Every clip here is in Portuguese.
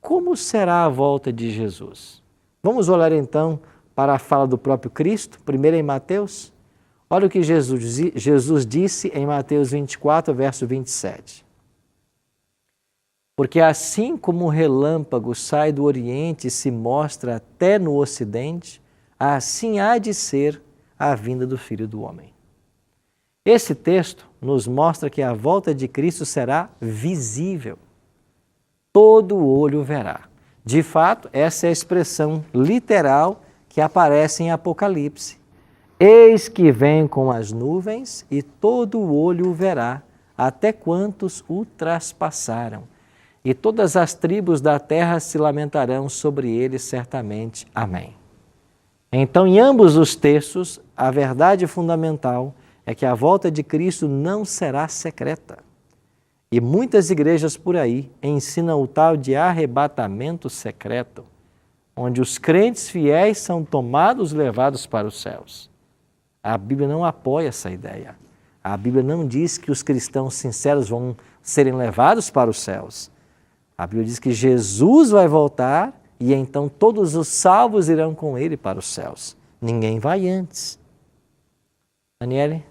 como será a volta de Jesus? Vamos olhar então para a fala do próprio Cristo, primeiro em Mateus. Olha o que Jesus disse em Mateus 24, verso 27. Porque assim como o relâmpago sai do Oriente e se mostra até no Ocidente, assim há de ser a vinda do Filho do Homem. Esse texto nos mostra que a volta de Cristo será visível. Todo olho verá. De fato, essa é a expressão literal que aparece em Apocalipse. Eis que vem com as nuvens e todo olho o verá, até quantos o traspassaram. E todas as tribos da terra se lamentarão sobre ele certamente. Amém. Então, em ambos os textos, a verdade fundamental é que a volta de Cristo não será secreta. E muitas igrejas por aí ensinam o tal de arrebatamento secreto, onde os crentes fiéis são tomados e levados para os céus. A Bíblia não apoia essa ideia. A Bíblia não diz que os cristãos sinceros vão serem levados para os céus. A Bíblia diz que Jesus vai voltar e então todos os salvos irão com ele para os céus. Ninguém vai antes. Daniele?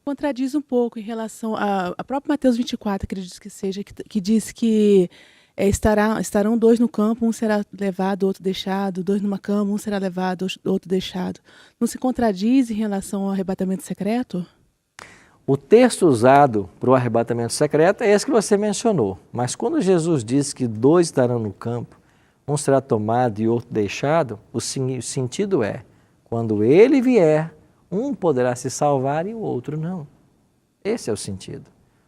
Contradiz um pouco em relação a próprio Mateus 24, acredito que seja, que diz que estarão dois no campo, um será levado, outro deixado, dois numa cama, um será levado, outro deixado. Não se contradiz em relação ao arrebatamento secreto? O texto usado para o arrebatamento secreto é esse que você mencionou. Mas quando Jesus diz que dois estarão no campo, um será tomado e outro deixado, o sentido é, quando ele vier, um poderá se salvar e o outro não. Esse é o sentido.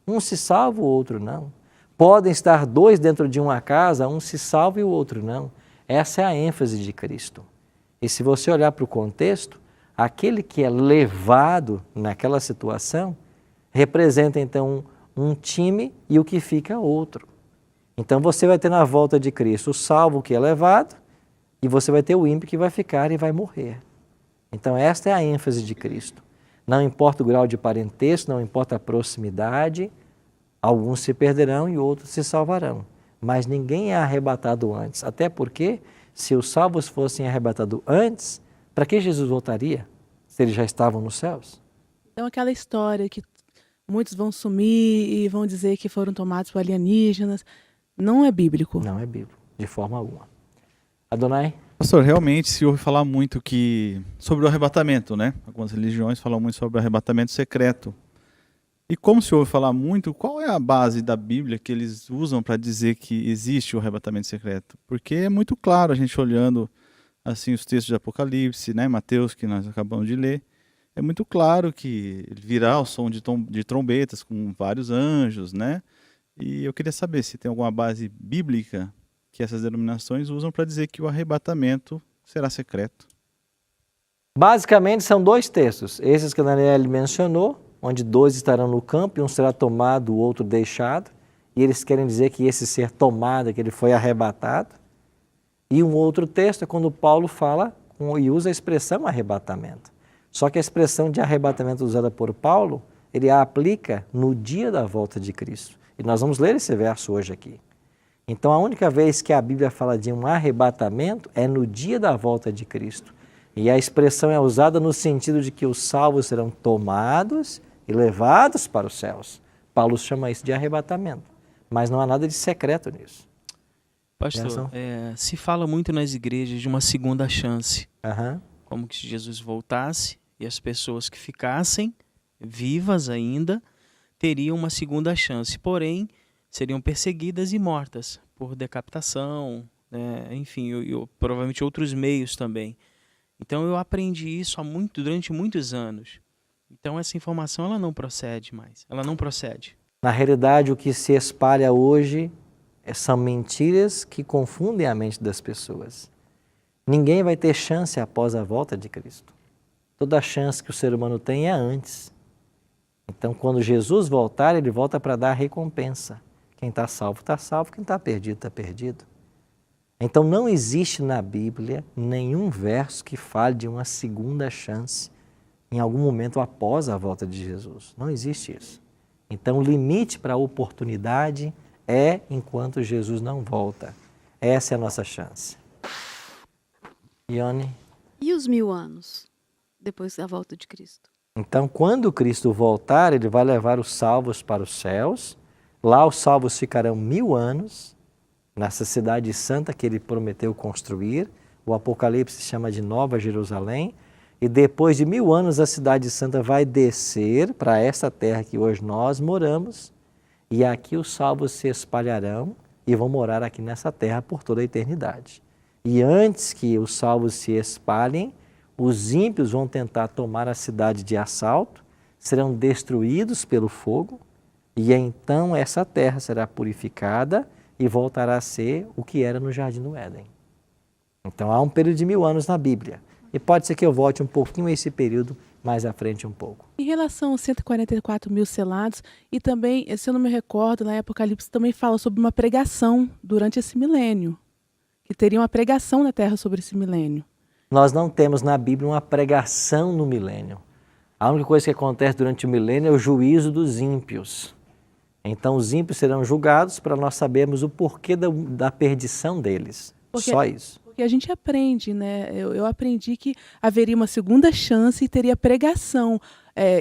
Um se salva, o outro não. Podem estar dois dentro de uma casa, um se salva e o outro não. Essa é a ênfase de Cristo. E se você olhar para o contexto, aquele que é levado naquela situação representa então um time e o que fica outro. Então você vai ter na volta de Cristo o salvo que é levado e você vai ter o ímpio que vai ficar e vai morrer. Então esta é a ênfase de Cristo. Não importa o grau de parentesco, não importa a proximidade, alguns se perderão e outros se salvarão. Mas ninguém é arrebatado antes. Até porque, se os salvos fossem arrebatados antes, para que Jesus voltaria? Se eles já estavam nos céus? Então aquela história que muitos vão sumir e vão dizer que foram tomados por alienígenas, não é bíblico. Não é bíblico, de forma alguma. Adonai? Pastor, realmente se ouve falar muito sobre o arrebatamento, né? Algumas religiões falam muito sobre o arrebatamento secreto. E como se ouve falar muito, qual é a base da Bíblia que eles usam para dizer que existe o arrebatamento secreto? Porque é muito claro a gente olhando assim os textos de Apocalipse, né? Mateus, que nós acabamos de ler, é muito claro que virá o som de trombetas com vários anjos, né? E eu queria saber se tem alguma base bíblica que essas denominações usam para dizer que o arrebatamento será secreto. Basicamente são dois textos, esses que a Daniela mencionou, onde dois estarão no campo e um será tomado, o outro deixado, e eles querem dizer que esse ser tomado, que ele foi arrebatado. E um outro texto é quando Paulo fala e usa a expressão arrebatamento. Só que a expressão de arrebatamento usada por Paulo, ele a aplica no dia da volta de Cristo. E nós vamos ler esse verso hoje aqui. Então, a única vez que a Bíblia fala de um arrebatamento é no dia da volta de Cristo. E a expressão é usada no sentido de que os salvos serão tomados e levados para os céus. Paulo chama isso de arrebatamento, mas não há nada de secreto nisso. Pastor, se fala muito nas igrejas de uma segunda chance, como que se Jesus voltasse e as pessoas que ficassem vivas ainda teriam uma segunda chance, porém seriam perseguidas e mortas por decapitação, né? Enfim, provavelmente outros meios também. Então eu aprendi isso durante muitos anos. Então essa informação ela não procede mais, ela não procede. Na realidade, o que se espalha hoje são mentiras que confundem a mente das pessoas. Ninguém vai ter chance após a volta de Cristo. Toda a chance que o ser humano tem é antes. Então, quando Jesus voltar, ele volta para dar recompensa. Quem está salvo, quem está perdido, está perdido. Então, não existe na Bíblia nenhum verso que fale de uma segunda chance em algum momento após a volta de Jesus. Não existe isso. Então, o limite para a oportunidade é enquanto Jesus não volta. Essa é a nossa chance. Ione? E os 1000 anos depois da volta de Cristo? Então, quando Cristo voltar, ele vai levar os salvos para os céus. Lá os salvos ficarão 1000 anos, nessa cidade santa que ele prometeu construir. O Apocalipse chama de Nova Jerusalém. E depois de 1000 anos, a cidade santa vai descer para esta terra que hoje nós moramos. E aqui os salvos se espalharão e vão morar aqui nessa terra por toda a eternidade. E antes que os salvos se espalhem, os ímpios vão tentar tomar a cidade de assalto, serão destruídos pelo fogo, e então essa terra será purificada e voltará a ser o que era no Jardim do Éden. Então há um período de 1000 anos na Bíblia. E pode ser que eu volte um pouquinho a esse período mais à frente um pouco. Em relação aos 144 mil selados, e também, se eu não me recordo, lá em Apocalipse também fala sobre uma pregação durante esse milênio, que teria uma pregação na Terra sobre esse milênio. Nós não temos na Bíblia uma pregação no milênio. A única coisa que acontece durante o milênio é o juízo dos ímpios. Então os ímpios serão julgados para nós sabermos o porquê da perdição deles. Só isso. Porque a gente aprende, né? Eu aprendi que haveria uma segunda chance e teria pregação.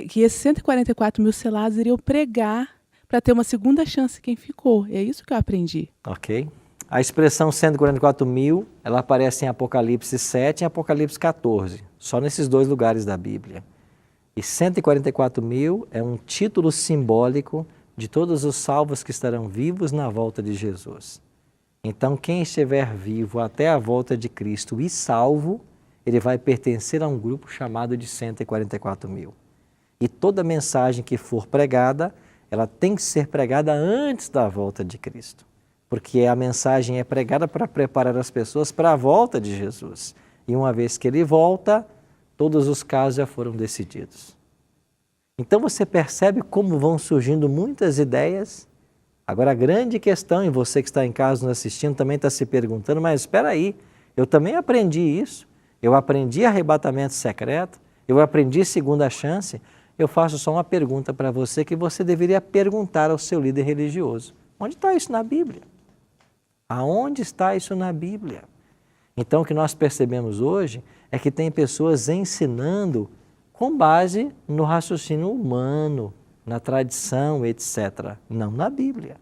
Que esses 144 mil selados iriam pregar para ter uma segunda chance quem ficou. É isso que eu aprendi. Ok. A expressão 144 mil, ela aparece em Apocalipse 7 e em Apocalipse 14. Só nesses dois lugares da Bíblia. E 144 mil é um título simbólico de todos os salvos que estarão vivos na volta de Jesus. Então, quem estiver vivo até a volta de Cristo e salvo, ele vai pertencer a um grupo chamado de 144 mil. E toda mensagem que for pregada, ela tem que ser pregada antes da volta de Cristo. Porque a mensagem é pregada para preparar as pessoas para a volta de Jesus. E uma vez que ele volta, todos os casos já foram decididos. Então você percebe como vão surgindo muitas ideias. Agora a grande questão, e você que está em casa nos assistindo também está se perguntando, mas espera aí, eu também aprendi isso, eu aprendi arrebatamento secreto, eu aprendi segunda chance, eu faço só uma pergunta para você que você deveria perguntar ao seu líder religioso. Onde está isso na Bíblia? Aonde está isso na Bíblia? Então o que nós percebemos hoje é que tem pessoas ensinando com base no raciocínio humano, na tradição, etc. Não na Bíblia.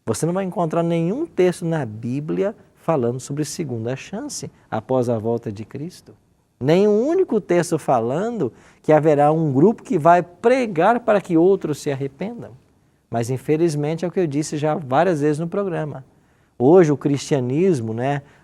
Você não vai encontrar nenhum texto na Bíblia falando sobre segunda chance após a volta de Cristo. Nem um único texto falando que haverá um grupo que vai pregar para que outros se arrependam. Mas infelizmente é o que eu disse já várias vezes no programa. Hoje o cristianismo,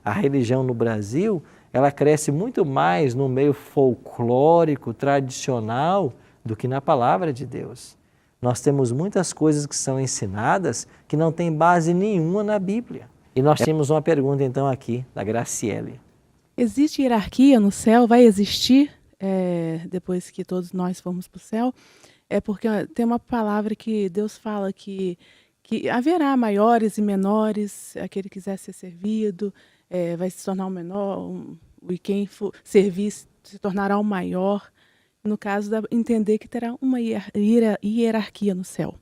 a religião no Brasil, ela cresce muito mais no meio folclórico, tradicional, do que na palavra de Deus. Nós temos muitas coisas que são ensinadas que não tem base nenhuma na Bíblia. E nós temos uma pergunta então aqui, da Graciele. Existe hierarquia no céu? Vai existir depois que todos nós formos para o céu? É porque tem uma palavra que Deus fala que haverá maiores e menores, aquele que quiser ser servido vai se tornar um menor, e quem for servir se tornará um maior. No caso, entender que terá uma hierarquia no céu.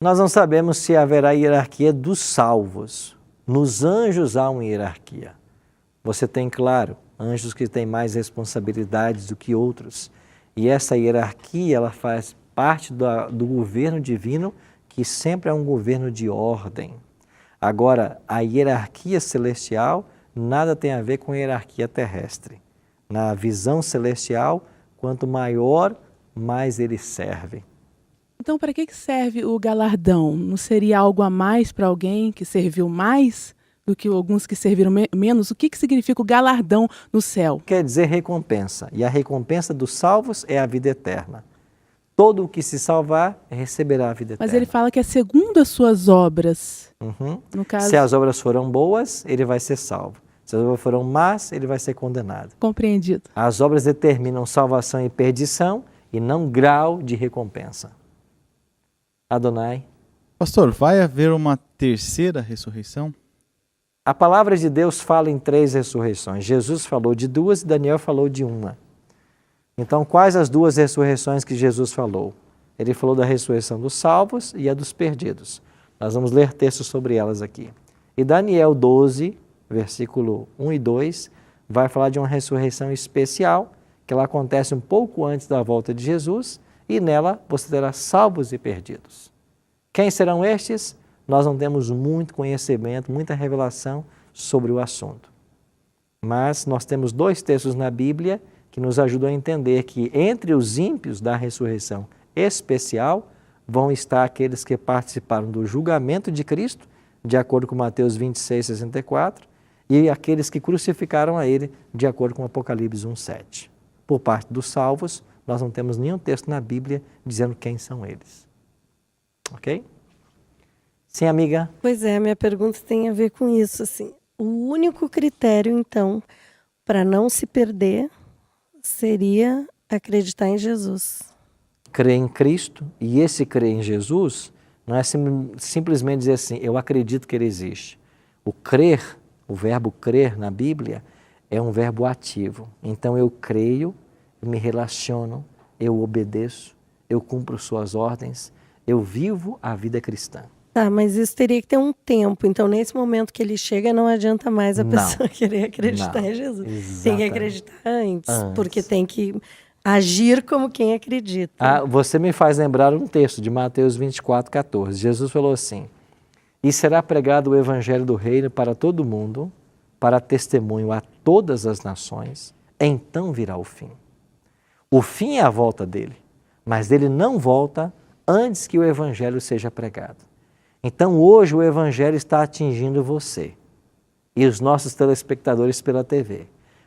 Nós não sabemos se haverá hierarquia dos salvos. Nos anjos há uma hierarquia. Você tem, claro, anjos que têm mais responsabilidades do que outros. E essa hierarquia ela faz parte do governo divino, que sempre é um governo de ordem. Agora, a hierarquia celestial nada tem a ver com a hierarquia terrestre. Na visão celestial, quanto maior, mais ele serve. Então, para que serve o galardão? Não seria algo a mais para alguém que serviu mais do que alguns que serviram menos? O que significa o galardão no céu? Quer dizer recompensa. E a recompensa dos salvos é a vida eterna. Todo o que se salvar receberá a vida eterna. Mas ele fala que é segundo as suas obras. No caso... Se as obras foram boas, ele vai ser salvo. Se as obras foram más, ele vai ser condenado. Compreendido. As obras determinam salvação e perdição e não grau de recompensa. Adonai. Pastor, vai haver uma terceira ressurreição? A palavra de Deus fala em 3 ressurreições. Jesus falou de 2 e Daniel falou de 1. Então, quais as 2 ressurreições que Jesus falou? Ele falou da ressurreição dos salvos e a dos perdidos. Nós vamos ler textos sobre elas aqui. E Daniel 12, versículo 1 e 2, vai falar de uma ressurreição especial, que ela acontece um pouco antes da volta de Jesus, e nela você terá salvos e perdidos. Quem serão estes? Nós não temos muito conhecimento, muita revelação sobre o assunto. Mas nós temos 2 textos na Bíblia que nos ajudam a entender que entre os ímpios da ressurreição especial vão estar aqueles que participaram do julgamento de Cristo, de acordo com Mateus 26, 64, e aqueles que crucificaram a ele, de acordo com Apocalipse 1:7. Por parte dos salvos, nós não temos nenhum texto na Bíblia dizendo quem são eles. Ok? Sim, amiga? Pois é, a minha pergunta tem a ver com isso. Assim, o único critério, então, para não se perder seria acreditar em Jesus. Crer em Cristo, e esse crer em Jesus não é simplesmente dizer assim, eu acredito que ele existe. O crer, o verbo crer na Bíblia, é um verbo ativo. Então eu creio, eu me relaciono, eu obedeço, eu cumpro suas ordens, eu vivo a vida cristã. Tá, mas isso teria que ter um tempo. Então, nesse momento que ele chega, não adianta mais a pessoa querer acreditar em Jesus. Exatamente. Tem que acreditar antes, porque tem que agir como quem acredita. Você me faz lembrar um texto de Mateus 24, 14. Jesus falou assim, e será pregado o evangelho do reino para todo mundo, para testemunho a todas as nações, então virá o fim. O fim é a volta dele, mas ele não volta antes que o evangelho seja pregado. Então hoje o evangelho está atingindo você e os nossos telespectadores pela TV.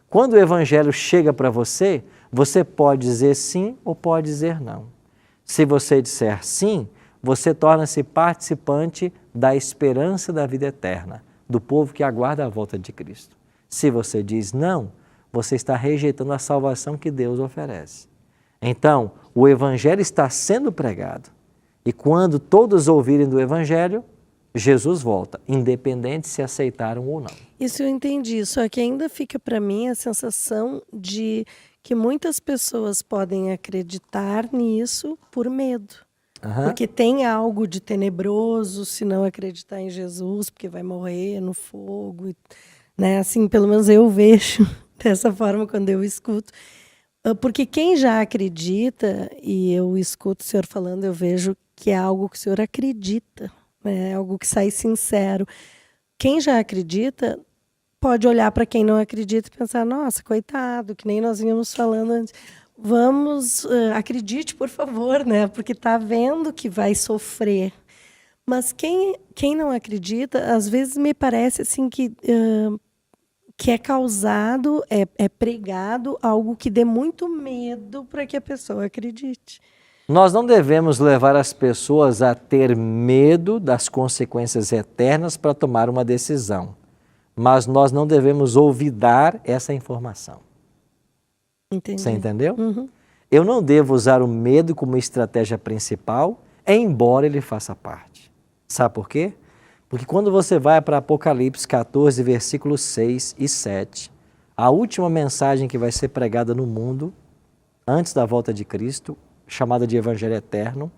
Quando o evangelho chega para você, você pode dizer sim ou pode dizer não. Se você disser sim, você torna-se participante da esperança da vida eterna, do povo que aguarda a volta de Cristo. Se você diz não, você está rejeitando a salvação que Deus oferece. Então, o evangelho está sendo pregado. E quando todos ouvirem do evangelho, Jesus volta, independente se aceitaram ou não. Isso eu entendi, só que ainda fica para mim a sensação de que muitas pessoas podem acreditar nisso por medo. Porque tem algo de tenebroso se não acreditar em Jesus, porque vai morrer no fogo, né? Assim, pelo menos eu vejo dessa forma quando eu escuto. Porque quem já acredita, e eu escuto o senhor falando, eu vejo que é algo que o senhor acredita, né? É algo que sai sincero. Quem já acredita pode olhar para quem não acredita e pensar, nossa, coitado, que nem nós vínhamos falando antes. Vamos, acredite, por favor, né? Porque está vendo que vai sofrer. Mas quem não acredita, às vezes me parece assim que é causado, é pregado algo que dê muito medo para que a pessoa acredite. Nós não devemos levar as pessoas a ter medo das consequências eternas para tomar uma decisão, mas nós não devemos olvidar essa informação. Entendi. Você entendeu? Uhum. Eu não devo usar o medo como estratégia principal, embora ele faça parte. Sabe por quê? Porque quando você vai para Apocalipse 14, versículos 6 e 7, a última mensagem que vai ser pregada no mundo, antes da volta de Cristo, chamada de Evangelho Eterno,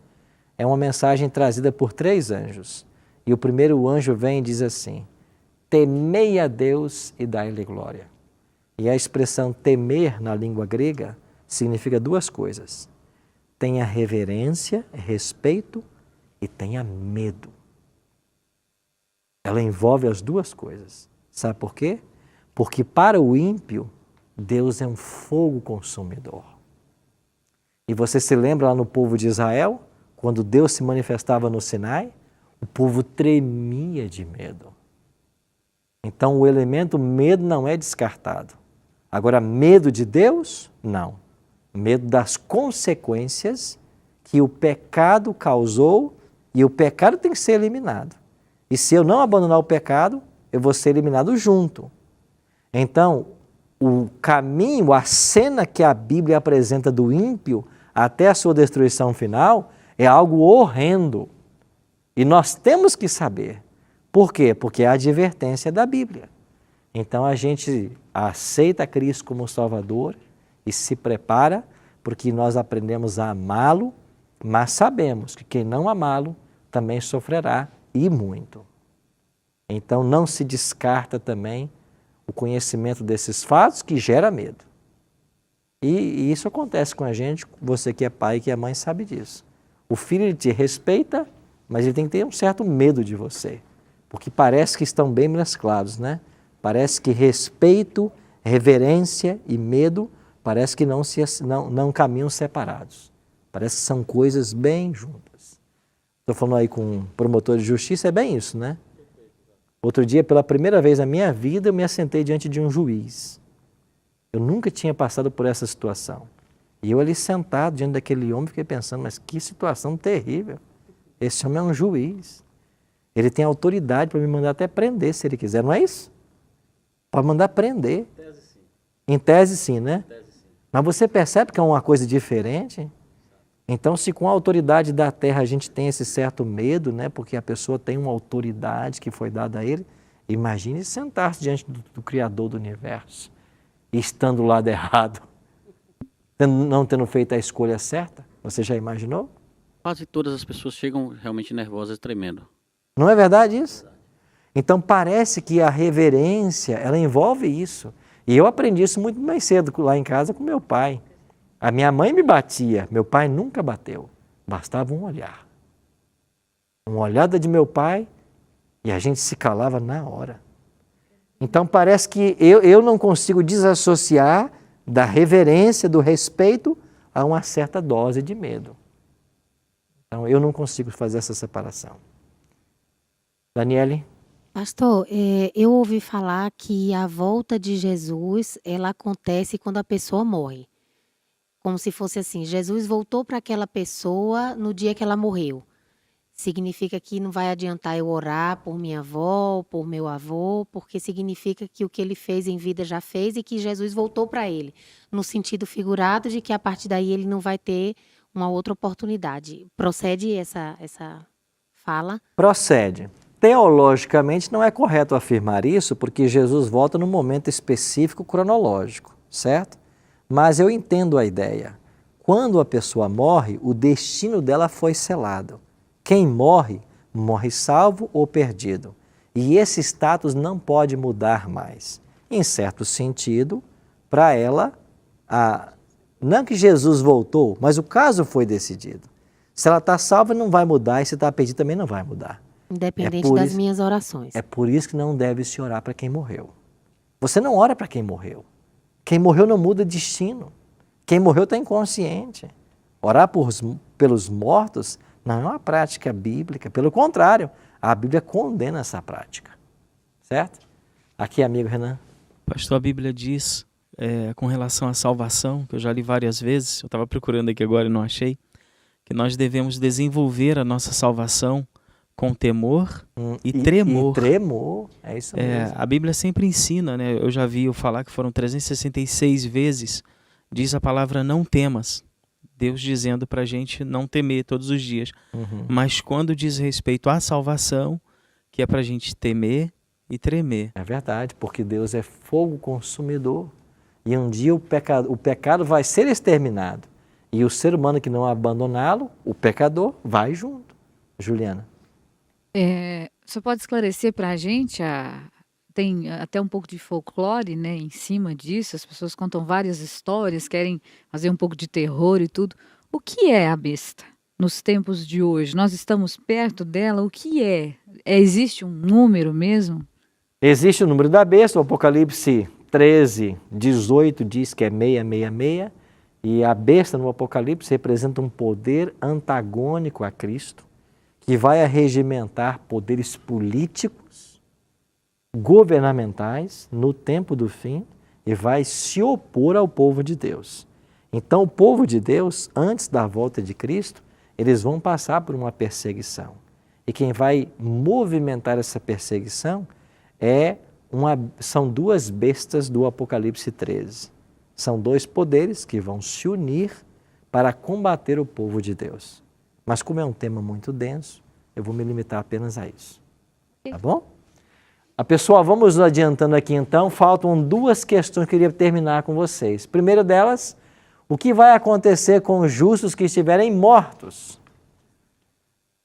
é uma mensagem trazida por 3 anjos. E o primeiro anjo vem e diz assim, temei a Deus e dai-lhe glória. E a expressão temer na língua grega significa 2 coisas. Tenha reverência, respeito e tenha medo. Ela envolve as 2 coisas. Sabe por quê? Porque para o ímpio, Deus é um fogo consumidor. E você se lembra lá no povo de Israel, quando Deus se manifestava no Sinai, o povo tremia de medo. Então o elemento medo não é descartado. Agora, medo de Deus? Não. Medo das consequências que o pecado causou e o pecado tem que ser eliminado. E se eu não abandonar o pecado, eu vou ser eliminado junto. Então, o caminho, a cena que a Bíblia apresenta do ímpio até a sua destruição final é algo horrendo. E nós temos que saber. Por quê? Porque é a advertência da Bíblia. Então a gente aceita Cristo como Salvador e se prepara porque nós aprendemos a amá-lo, mas sabemos que quem não amá-lo também sofrerá e muito. Então não se descarta também o conhecimento desses fatos que gera medo. E isso acontece com a gente, você que é pai e que é mãe sabe disso. O filho ele te respeita, mas ele tem que ter um certo medo de você, porque parece que estão bem mesclados, né? Parece que respeito, reverência e medo parece que não caminham separados. Parece que são coisas bem juntas. Estou falando aí com um promotor de justiça, é bem isso, né? Outro dia, pela primeira vez na minha vida, eu me assentei diante de um juiz. Eu nunca tinha passado por essa situação. E eu ali sentado diante daquele homem, fiquei pensando, mas que situação terrível. Esse homem é um juiz. Ele tem autoridade para me mandar até prender, se ele quiser, não é isso? Para mandar prender. Em tese, sim. Em tese, sim, né? Em tese, sim. Mas você percebe que é uma coisa diferente? Então, se com a autoridade da terra a gente tem esse certo medo, né, porque a pessoa tem uma autoridade que foi dada a ele, imagine sentar-se diante do Criador do universo e estando do lado errado, não tendo feito a escolha certa. Você já imaginou? Quase todas as pessoas chegam realmente nervosas, tremendo. Não é verdade isso? Então parece que a reverência, ela envolve isso. E eu aprendi isso muito mais cedo lá em casa com meu pai. A minha mãe me batia, meu pai nunca bateu. Bastava um olhar. Uma olhada de meu pai e a gente se calava na hora. Então parece que eu não consigo desassociar da reverência, do respeito a uma certa dose de medo. Então eu não consigo fazer essa separação. Daniele? Pastor, eu ouvi falar que a volta de Jesus, ela acontece quando a pessoa morre. Como se fosse assim, Jesus voltou para aquela pessoa no dia que ela morreu. Significa que não vai adiantar eu orar por minha avó, por meu avô, porque significa que o que ele fez em vida já fez e que Jesus voltou para ele. No sentido figurado de que a partir daí ele não vai ter uma outra oportunidade. Procede essa fala? Procede. Teologicamente não é correto afirmar isso, porque Jesus volta num momento específico cronológico, certo? Mas eu entendo a ideia. Quando a pessoa morre, o destino dela foi selado. Quem morre, morre salvo ou perdido. E esse status não pode mudar mais. Em certo sentido, para ela, não que Jesus voltou, mas o caso foi decidido. Se ela está salva, não vai mudar, e se está perdida, também não vai mudar. Independente das minhas orações. É por isso que não deve se orar para quem morreu. Você não ora para quem morreu. Quem morreu não muda destino. Quem morreu está inconsciente. Orar pelos mortos não é uma prática bíblica. Pelo contrário, a Bíblia condena essa prática. Certo? Aqui, amigo Renan. Pastor, a Bíblia diz, com relação à salvação, que eu já li várias vezes, eu estava procurando aqui agora e não achei, que nós devemos desenvolver a nossa salvação com temor e tremor. E tremor, é isso mesmo. A Bíblia sempre ensina, né? Eu já vi falar que foram 366 vezes, diz a palavra não temas. Deus dizendo para a gente não temer todos os dias. Mas quando diz respeito à salvação, que é para a gente temer e tremer. É verdade, porque Deus é fogo consumidor. E um dia o pecado vai ser exterminado. E o ser humano que não abandoná-lo, o pecador, vai junto. Juliana. Você pode esclarecer para a gente, tem até um pouco de folclore, né, em cima disso, as pessoas contam várias histórias, querem fazer um pouco de terror e tudo. O que é a besta nos tempos de hoje? Nós estamos perto dela, o que é? Existe um número mesmo? Existe o número da besta, o Apocalipse 13, 18 diz que é 666, e a besta no Apocalipse representa um poder antagônico a Cristo, que vai arregimentar poderes políticos, governamentais, no tempo do fim, e vai se opor ao povo de Deus. Então, o povo de Deus, antes da volta de Cristo, eles vão passar por uma perseguição. E quem vai movimentar essa perseguição são duas bestas do Apocalipse 13. São dois poderes que vão se unir para combater o povo de Deus. Mas como é um tema muito denso, eu vou me limitar apenas a isso. Tá bom? Pessoal, vamos adiantando aqui então. Faltam duas questões que eu queria terminar com vocês. Primeira delas, o que vai acontecer com os justos que estiverem mortos?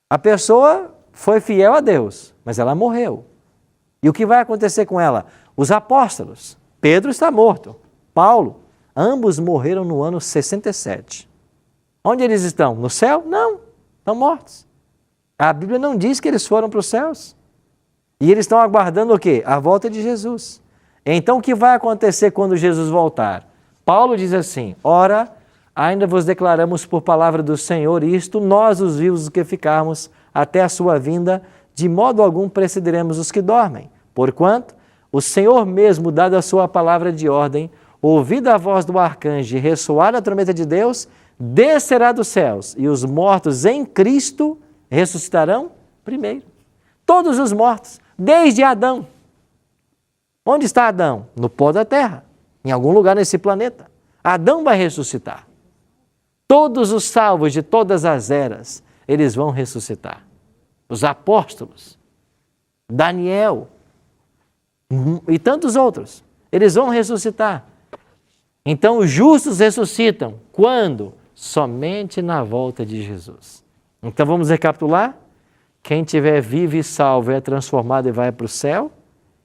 A pessoa foi fiel a Deus, mas ela morreu. E o que vai acontecer com ela? Os apóstolos. Pedro está morto. Paulo. Ambos morreram no ano 67. Onde eles estão? No céu? Não. Estão mortos. A Bíblia não diz que eles foram para os céus. E eles estão aguardando o quê? A volta de Jesus. Então, o que vai acontecer quando Jesus voltar? Paulo diz assim, ora, ainda vos declaramos por palavra do Senhor isto, nós os vivos que ficarmos até a sua vinda, de modo algum precederemos os que dormem. Porquanto, o Senhor mesmo, dado a sua palavra de ordem, ouvida a voz do arcanjo e ressoar a trombeta de Deus, descerá dos céus, e os mortos em Cristo ressuscitarão primeiro. Todos os mortos, desde Adão. Onde está Adão? No pó da terra, em algum lugar nesse planeta. Adão vai ressuscitar. Todos os salvos de todas as eras, eles vão ressuscitar. Os apóstolos, Daniel e tantos outros, eles vão ressuscitar. Então os justos ressuscitam. Quando? Somente na volta de Jesus. Então vamos recapitular? Quem tiver vivo e salvo é transformado e vai para o céu.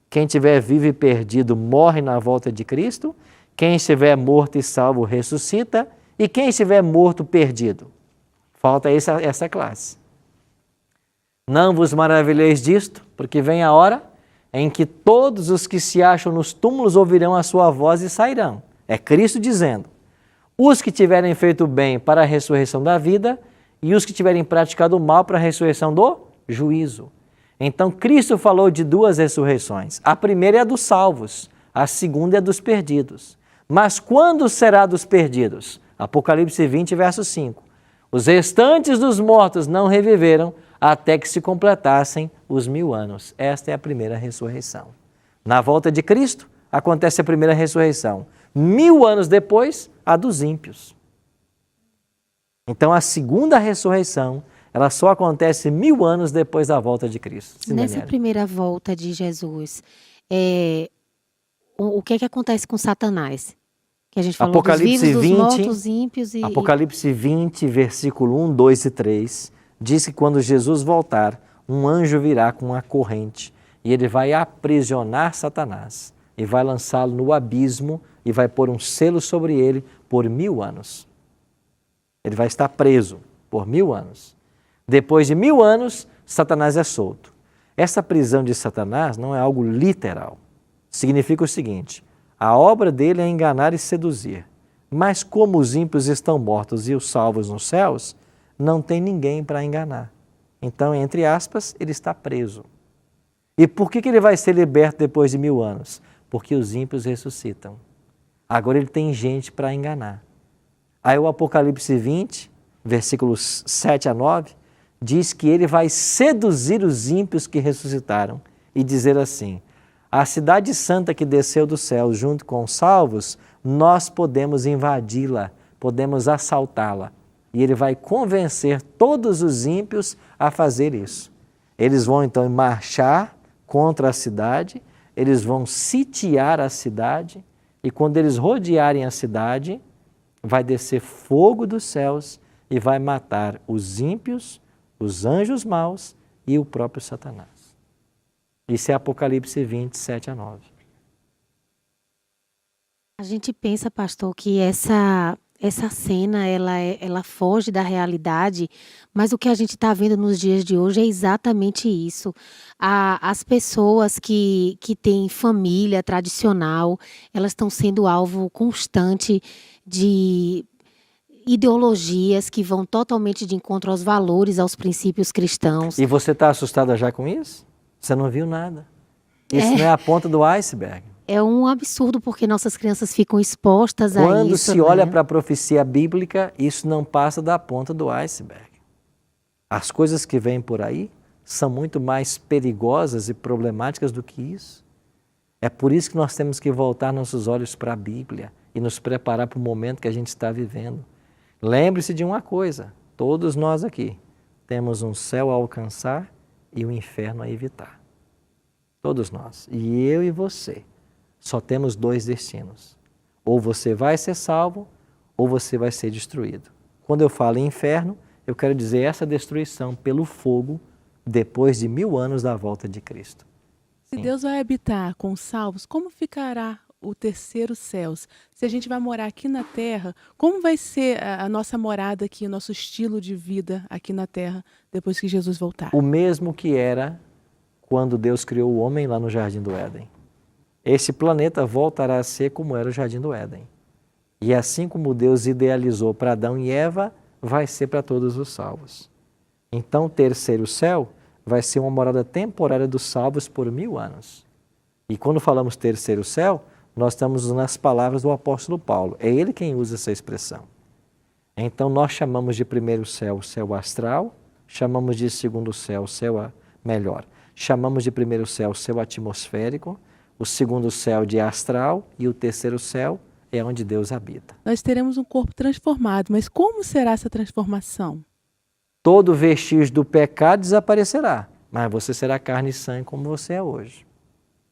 Quem estiver vivo e perdido morre na volta de Cristo. Quem estiver morto e salvo ressuscita. E quem estiver morto, perdido. Falta essa classe. Não vos maravilheis disto, porque vem a hora em que todos os que se acham nos túmulos ouvirão a sua voz e sairão. É Cristo dizendo, os que tiverem feito bem para a ressurreição da vida e os que tiverem praticado o mal para a ressurreição do juízo. Então, Cristo falou de duas ressurreições. A primeira é a dos salvos, a segunda é a dos perdidos. Mas quando será dos perdidos? Apocalipse 20, verso 5. Os restantes dos mortos não reviveram até que se completassem os 1000 anos. Esta é a primeira ressurreição. Na volta de Cristo, acontece a primeira ressurreição. 1000 anos depois, a dos ímpios. Então, a segunda ressurreição, ela só acontece 1000 anos depois da volta de Cristo. Sim, nessa Daniela. primeira volta de Jesus, o que é que acontece com Satanás? Que a gente falou Apocalipse dos vivos, 20, dos mortos, ímpios e... Apocalipse 20, versículo 1, 2 e 3, diz que quando Jesus voltar, um anjo virá com uma corrente e ele vai aprisionar Satanás e vai lançá-lo no abismo e vai pôr um selo sobre ele por 1000 anos. Ele vai estar preso por 1000 anos. Depois de 1000 anos, Satanás é solto. Essa prisão de Satanás não é algo literal. Significa o seguinte, a obra dele é enganar e seduzir. Mas como os ímpios estão mortos e os salvos nos céus, não tem ninguém para enganar. Então, entre aspas, ele está preso. E por que ele vai ser liberto depois de 1000 anos? Porque os ímpios ressuscitam. Agora ele tem gente para enganar. Aí o Apocalipse 20, versículos 7 a 9, diz que ele vai seduzir os ímpios que ressuscitaram e dizer assim, a cidade santa que desceu do céu junto com os salvos, nós podemos invadi-la, podemos assaltá-la. E ele vai convencer todos os ímpios a fazer isso. Eles vão então marchar contra a cidade, eles vão sitiar a cidade e quando eles rodearem a cidade, vai descer fogo dos céus e vai matar os ímpios, os anjos maus e o próprio Satanás. Isso é Apocalipse 20, 7 a 9. A gente pensa, pastor, que essa cena ela foge da realidade, mas o que a gente está vendo nos dias de hoje é exatamente isso. As pessoas que têm família tradicional, elas estão sendo alvo constante de ideologias que vão totalmente de encontro aos valores, aos princípios cristãos. E você está assustada já com isso? Você não viu nada. Isso não é a ponta do iceberg. É um absurdo porque nossas crianças ficam expostas a isso. Quando se olha para a profecia bíblica, isso não passa da ponta do iceberg. As coisas que vêm por aí são muito mais perigosas e problemáticas do que isso. É por isso que nós temos que voltar nossos olhos para a Bíblia e nos preparar para o momento que a gente está vivendo. Lembre-se de uma coisa, todos nós aqui temos um céu a alcançar e um inferno a evitar. Todos nós. E eu e você. Só temos 2 destinos. Ou você vai ser salvo, ou você vai ser destruído. Quando eu falo em inferno, eu quero dizer essa destruição pelo fogo depois de 1000 anos da volta de Cristo. Se Deus vai habitar com os salvos, como ficará o terceiro céu? Se a gente vai morar aqui na Terra, como vai ser a nossa morada aqui, o nosso estilo de vida aqui na Terra, depois que Jesus voltar? O mesmo que era quando Deus criou o homem lá no Jardim do Éden. Esse planeta voltará a ser como era o Jardim do Éden. E assim como Deus idealizou para Adão e Eva, vai ser para todos os salvos. Então, o terceiro céu vai ser uma morada temporária dos salvos por 1000 anos. E quando falamos terceiro céu, nós estamos usando as palavras do apóstolo Paulo. É ele quem usa essa expressão. Então, nós chamamos de primeiro céu o céu astral, chamamos de segundo céu o céu melhor. Chamamos de primeiro céu o céu atmosférico, o segundo céu de astral e o terceiro céu é onde Deus habita. Nós teremos um corpo transformado, mas como será essa transformação? Todo vestígio do pecado desaparecerá, mas você será carne e sangue como você é hoje.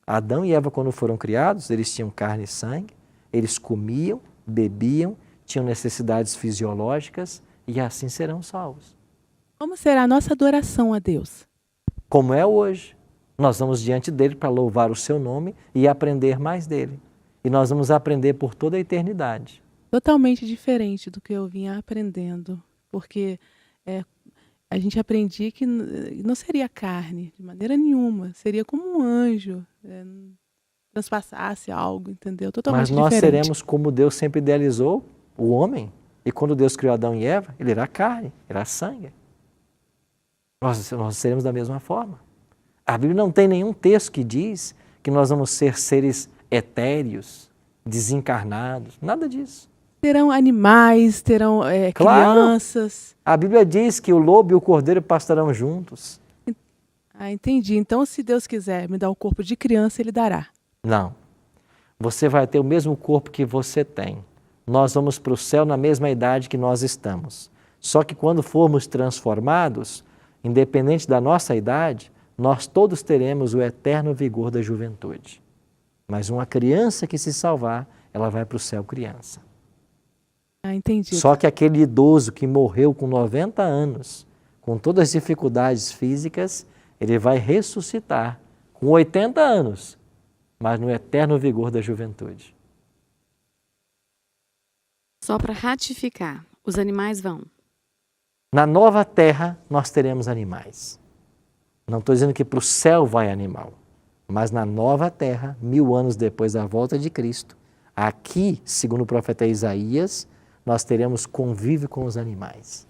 Adão e Eva, quando foram criados, eles tinham carne e sangue, eles comiam, bebiam, tinham necessidades fisiológicas e assim serão salvos. Como será a nossa adoração a Deus? Como é hoje. Nós vamos diante dele para louvar o seu nome e aprender mais dele. E nós vamos aprender por toda a eternidade. Totalmente diferente do que eu vinha aprendendo, porque a gente aprendia que não seria carne, de maneira nenhuma, seria como um anjo, transpassasse algo, entendeu? Totalmente diferente. Mas nós seremos como Deus sempre idealizou o homem, e quando Deus criou Adão e Eva, ele era carne, era sangue. Nós seremos da mesma forma. A Bíblia não tem nenhum texto que diz que nós vamos ser seres etéreos, desencarnados, nada disso. Terão animais, terão crianças. A Bíblia diz que o lobo e o cordeiro pastarão juntos. Ah, entendi. Então, se Deus quiser me dar um corpo de criança, Ele dará. Não. Você vai ter o mesmo corpo que você tem. Nós vamos para o céu na mesma idade que nós estamos. Só que quando formos transformados, independente da nossa idade, nós todos teremos o eterno vigor da juventude. Mas uma criança que se salvar, ela vai para o céu criança. Ah, entendi. Só que aquele idoso que morreu com 90 anos, com todas as dificuldades físicas, ele vai ressuscitar com 80 anos, mas no eterno vigor da juventude. Só para ratificar, os animais vão. Na nova terra, nós teremos animais. Não estou dizendo que para o céu vai animal, mas na nova terra, 1000 anos depois da volta de Cristo, aqui, segundo o profeta Isaías, nós teremos convívio com os animais.